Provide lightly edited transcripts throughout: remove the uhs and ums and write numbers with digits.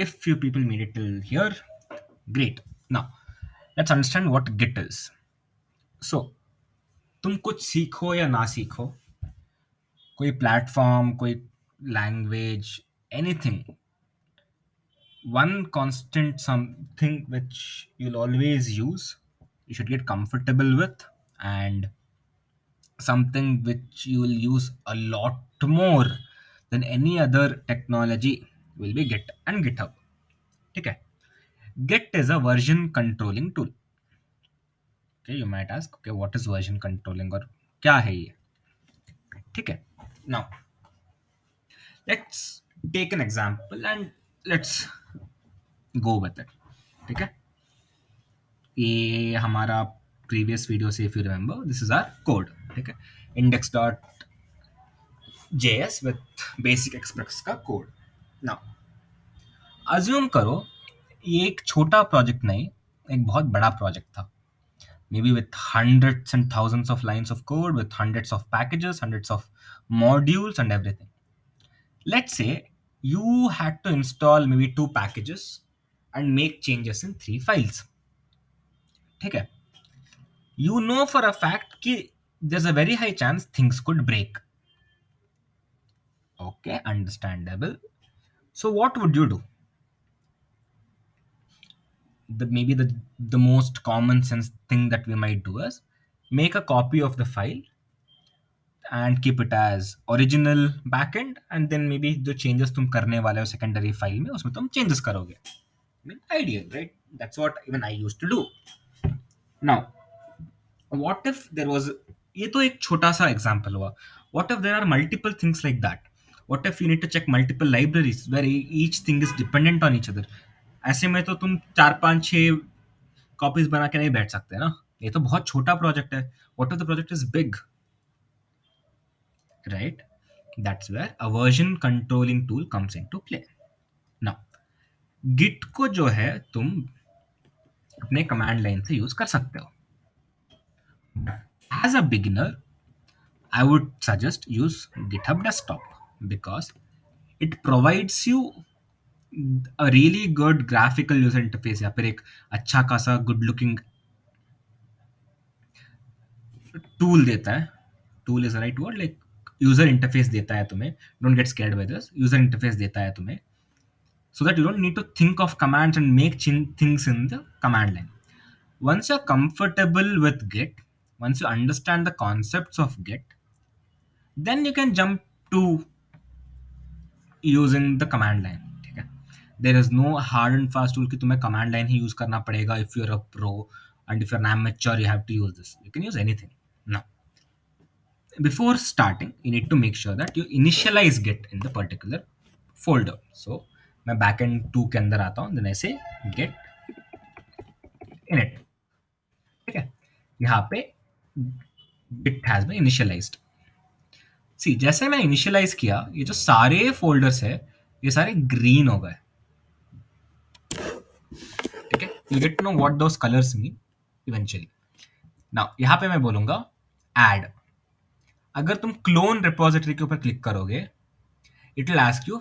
If few people made it till here, great. Now let's understand what Git is. So तुम कुछ सीखो या ना सीखो, कोई प्लेटफॉर्म, कोई language, anything, one constant something which you'll always use, you should get comfortable with, and something which you will use a lot more than any other technology will be Git and GitHub. ठीक है. Git is a version controlling tool. Okay, you might ask, okay, what is version controlling और क्या है ये? ठीक है. Now let's take an example and let's go with it. ठीक है. ये हमारा प्रीवियस वीडियो से, if you remember, this is our code. ठीक है. index.js विथ बेसिक एक्सप्रेस का कोड. नाउ अज्यूम करो ये एक छोटा प्रोजेक्ट नहीं, एक बहुत बड़ा प्रोजेक्ट था, may be with hundreds and thousands of lines of code, with hundreds of packages, hundreds of modules and everything. Let's say you had to install maybe 2 packages and make changes in 3 files. ठीक है. You know for a fact कि there's a very high chance things could break. Okay, understandable. So what would you do? Maybe the most common sense thing that we might do is make a copy of the file and keep it as original backend, and then maybe the changes तुम करने वाले हो secondary file में, उसमें तुम changes करोगे. I mean, ideal, right? That's what even I used to do. Now what if there was, ये तो एक छोटा सा एग्जाम्पल हुआ. What if there are multiple things like that? What if you need to check multiple libraries where each thing is dependent on each other? ऐसे में तो तुम 4 5 6 कॉपीज बना के नहीं बैठ सकते ना. ये तो बहुत छोटा प्रोजेक्ट है. What if the project is big? Right? That's where a version controlling tool comes into play. Now Git को जो है तुम अपने कमांड लाइन से यूज कर सकते हो. As a beginner, I would suggest use GitHub Desktop because it provides you a really good graphical user interface, या फिर एक अच्छा खासा good looking tool देता है. Tool is the right word, like user interface देता है तुम्हें. Don't get scared by this. User interface देता है तुम्हें, so that you don't need to think of commands and make things in the command line. Once you're comfortable with Git, once you understand the concepts of Git, then you can jump to using the command line. ठीक है. There is no hard and fast tool कि तुम्हें command line ही use करना पड़ेगा. If you're a pro and if you're an amateur, you have to use this. You can use anything. Now, before starting, you need to make sure that you initialize Git in the particular folder. So मैं backend 2 के अंदर आता हूँ, then I say git init. ठीक है. यहाँ पे Git has been initialized. सी जैसे मैं इनिशियलाइज किया, ये जो सारे फोल्डर्स है ये सारे ग्रीन हो गए. ठीक है. You get to know what those colours mean eventually. Now यहाँ पे मैं बोलूंगा ऐड. अगर तुम क्लोन रिपोजिटरी के ऊपर क्लिक करोगे, इट विल आस्क यू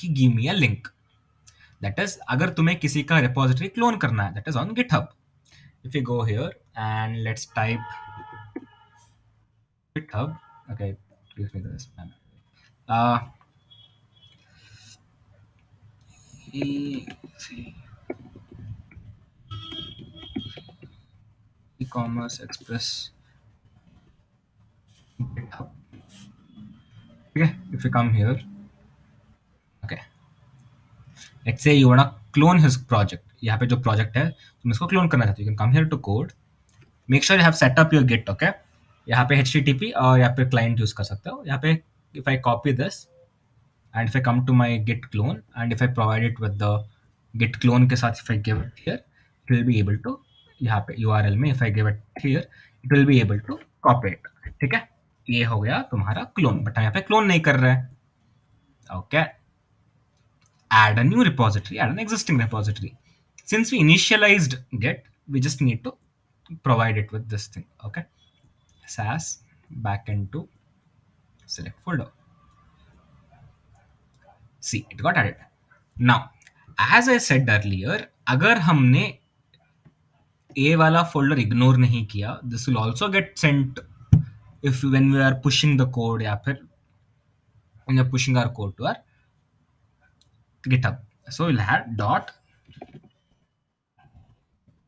कि give me a link. That is अगर तुम्हें किसी का रिपोजिटरी क्लोन करना है, that is on GitHub. If you go here and let's type GitHub. Okay, please make this. E-commerce Express GitHub. Okay, if you come here, okay, let's say you wanna clone his project. यहाँ पे जो project है तुम इसको clone करना चाहते हो, you can come here to code. Make sure you have set up your Git. Okay, यहाँ पे HTTP और यहाँ पे client use कर सकते हो. यहाँ पे if I copy this and if I come to my Git clone and if I provide it with the Git clone के साथ if I give it here, it will be able to, यहाँ पे URL में if I give it here, it will be able to copy it. ठीक है. ये हो गया तुम्हारा क्लोन. बट यहाँ पे क्लोन नहीं कर रहे हैं. Okay. Add a new repository, add an existing repository. Since we initialized Git, we just need to provide it with this thing. Okay, SAS backend to select folder. See it got added. Now as I said earlier, अगर हमने A वाला folder ignore नहीं किया, this will also get sent if when we are pushing the code या फिर when we are pushing our code to our GitHub. So we'll have dot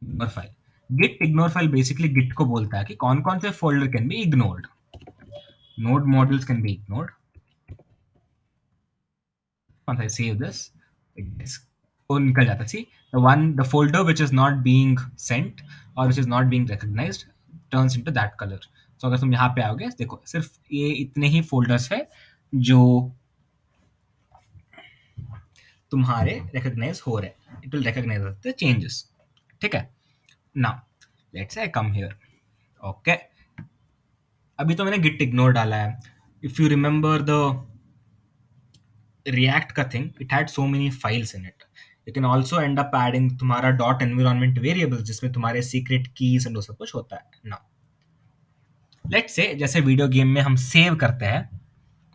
ignore file. Git ignore file basically Git को बोलता है कि कौन कौन से folder can be ignored. Node modules can be ignored. Once I save this, it's वो निकल जाता है. See, the folder which is not being sent or which is not being recognized turns into that color. So अगर तुम यहाँ पे आओगे, देखो सिर्फ ये इतने ही folders है जो तुम्हारे रिकॉग्नाइज हो रहे हैं. It will recognise the changes. ठीक है. Now let's say I come here. Okay, अभी तो मैंने गिट इग्नोर डाला है. If you remember the React का thing, it had so many files in it. You can also end up adding तुम्हारा dot environment variables जिसमें तुम्हारे secret keys and वो सब कुछ होता है. नाउ लेट्स से जैसे वीडियो गेम में हम सेव करते हैं,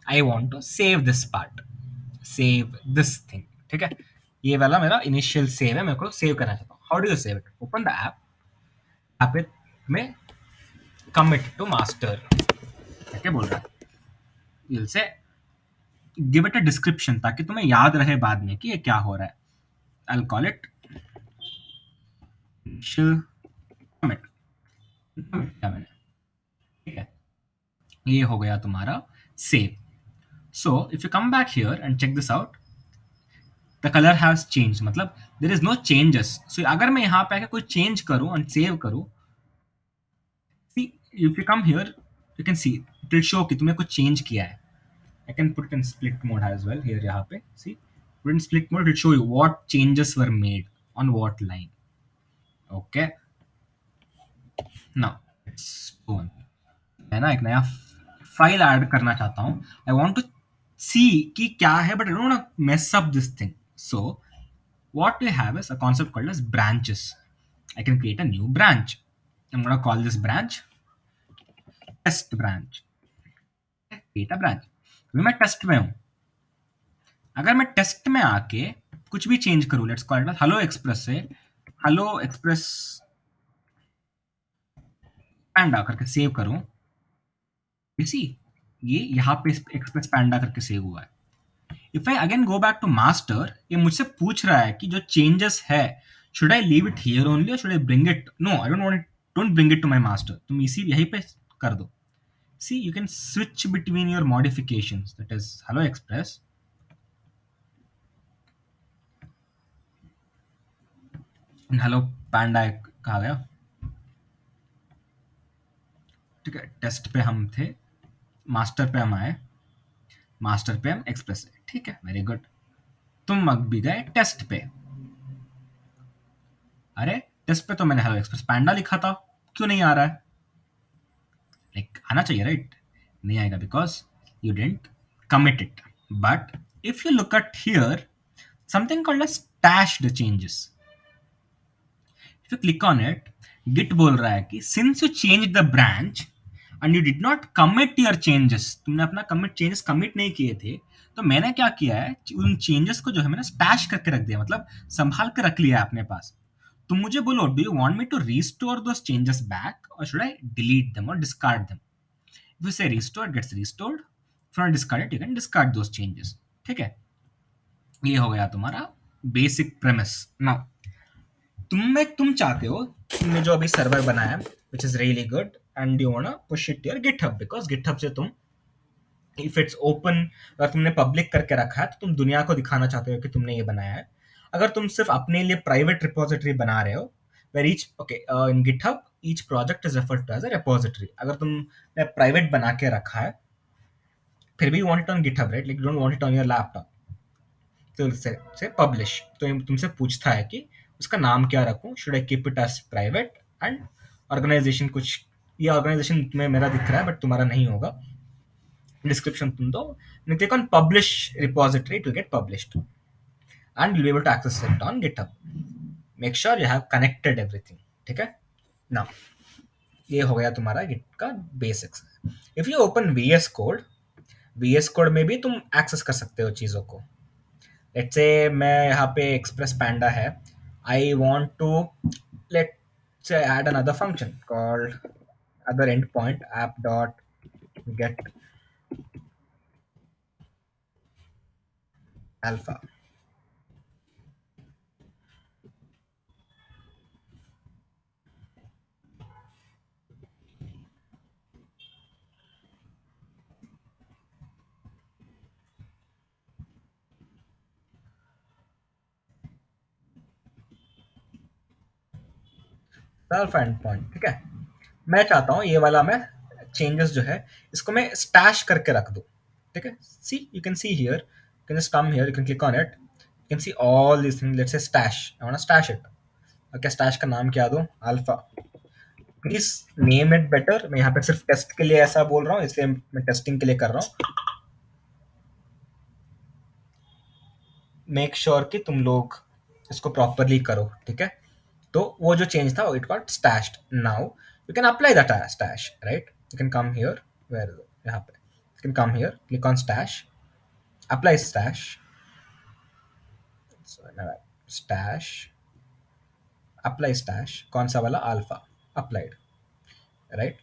I want to save this part, save this thing. ठीक है, ये वाला मेरा इनिशियल सेव है, मेरे को सेव करना चाहता हूँ. How do you save it? Open the app, यहाँ पे में कमिट टू मास्टर क्या बोल रहा है, you'll say give it a description ताकि तुम्हें याद रहे बाद में कि ये क्या हो रहा है. I'll call it initial commit. ठीक है, ये हो गया तुम्हारा save. So if you come back here and check this out, the color has changed. मतलब there is no changes. So अगर मैं यहाँ पे आके कोई change करूँ and save करूँ, see if you come here you can see it will show कि तुमने कुछ change किया है. I can put it in split mode as well here. यहाँ पे see put in split mode, it will show you what changes were made on what line. Okay, now let's go on. मैं ना एक नया file add करना चाहता हूँ. I want to see कि क्या है, but I don't want to mess up this thing. So what we have is a concept called as branches. I can create a new branch. I'm going to call this branch test branch. Create a branch. अभी मैं test में हूं. अगर मैं test में आके कुछ भी चेंज करूं, let's call it hello express से हेलो एक्सप्रेस पैंडा करके सेव करूं, यू सी ये यहाँ पे एक्सप्रेस पैंडा करके सेव हुआ है. If I again go back to master, ये मुझसे पूछ रहा है कि जो चेंजेस है should I leave it here only और should I bring it. No, I don't want it, don't bring it to my master. तुम इसी यहीं पे कर दो. See, you can switch between your modifications. That is hello express and hello panda. कहा गया. ठीक है, टेस्ट पे हम थे, मास्टर पे हम आए, मास्टर पे हम एक्सप्रेस है. ठीक है, वेरी गुड. तुम अब भी गए टेस्ट पे. अरे टेस्ट पे तो मैंने हेलो एक्सप्रेस पैंडा लिखा था, क्यों नहीं आ रहा है? लाइक आना चाहिए, राइट? नहीं आएगा because you didn't commit it. But if you look at here, something called as stash the changes. If you click on it, Git बोल रहा है कि since you changed the branch and you did not commit your changes, तुमने अपना changes commit नहीं किए थे, तो मैंने क्या किया है, उन changes को जो है मैंने stash करके रख दिया, मतलब संभाल के रख लिया है अपने पास. तुम मुझे बोलो, do you want me to restore those changes back or should I delete them or discard them? If you say restore, it gets restored. If you want to discard it, you can discard those changes. ठीक है, ये हो गया तुम्हारा basic premise. Now तुम चाहते हो, तुमने जो अभी सर्वर बनाया which is really good and you wanna push it to your GitHub because GitHub से तुम if it's open, अगर तुमने पब्लिक करके रखा है तो तुम दुनिया को दिखाना चाहते हो कि तुमने ये बनाया है. अगर तुम सिर्फ अपने लिए प्राइवेट रिपोजिटरी बना रहे हो, where each in GitHub each project is referred to as a repository. अगर तुमने प्राइवेट बना के रखा है फिर भी you want it on GitHub, right? Like you don't want it on your laptop. तो से publish, तो तुमसे पूछता है कि उसका नाम क्या रखूं, should I keep it as private and organization, कुछ ये organization तुम्हें मेरा दिख रहा है बट तुम्हारा नहीं होगा, description तुम दो, and click on publish repository, it will get published and you'll be able to access it on GitHub. Make sure you have connected everything. ठीक है. Now ये हो गया तुम्हारा Git का basics. If you open VS Code में भी तुम एक्सेस कर सकते हो चीज़ों को. लेट्स से मैं यहाँ पे एक्सप्रेस पैंडा है, आई वांट टू लेट से add another function called other endpoint app dot get alpha. Alpha and point, ठीक है। मैं चाहता हूँ ये वाला मैं चेंजेस जो है इसको मैं स्टैश करके रख दूँ, ठीक है। See you can see here, you can just come here, you can click on it, you can see all this thing, let's say stash, I want to stash it. Okay, stash का नाम क्या दूँ? Alpha. Please name it better. मैं यहाँ पे सिर्फ test के लिए ऐसा बोल रहा हूँ, इसलिए मैं टेस्टिंग के लिए कर रहा हूँ। मेक श्योर कि तुम लोग इसको प्रॉपरली करो, ठीक है। तो वो जो चेंज था it got stashed. Now you can apply that stash, right? You can come here, where, यहाँ पे you can come here, click on stash, apply stash, stash, apply stash, कौन सा वाला? Alpha, applied, right?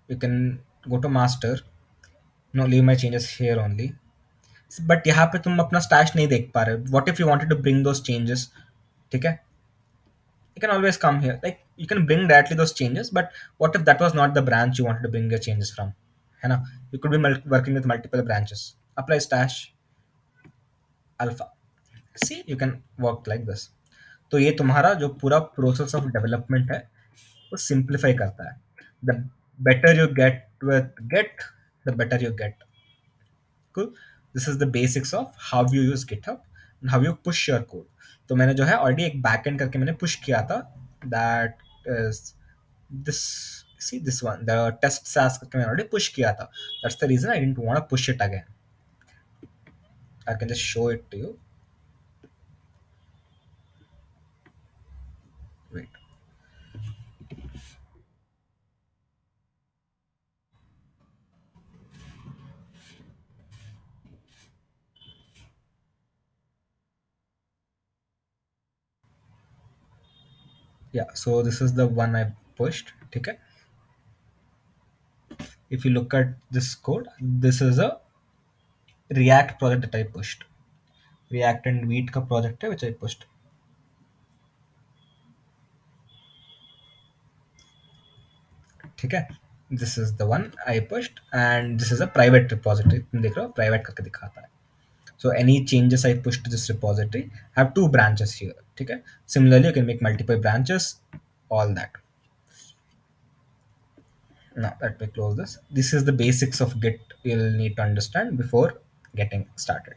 You can go to master, no leave my changes here only, but यहाँ पे तुम अपना stash नहीं देख पा रहे। What if you wanted to bring those changes, ठीक है, you can always come here, like you can bring directly those changes, but what if that was not the branch you wanted to bring your changes from, है ना? You could be working with multiple branches. Apply stash alpha, see you can work like this. तो ये तुम्हारा जो पूरा process of development है वो simplify करता है। The better you get with Git, the better you get. cool, this is the basics of how you use GitHub and how you push your code. तो मैंने जो है ऑलरेडी एक backend करके मैंने पुश किया था, that is this, see this one, the test SaaS करके मैंने ऑलरेडी पुश किया था। That's the reason I didn't want to push it again. I can just show it to you, wait. Yeah, so this is the one I pushed, ठीक है। If you look at this code, this is a React project that I pushed, React and Vite का project है which I pushed, ठीक है। This is the one I pushed and this is a private repository, तुम देख रहे हो private करके दिखाता है। So any changes I push to this repository have two branches here, ठीक है। Similarly you can make multiple branches, all that. Now let me close this. This is the basics of Git you'll need to understand before getting started.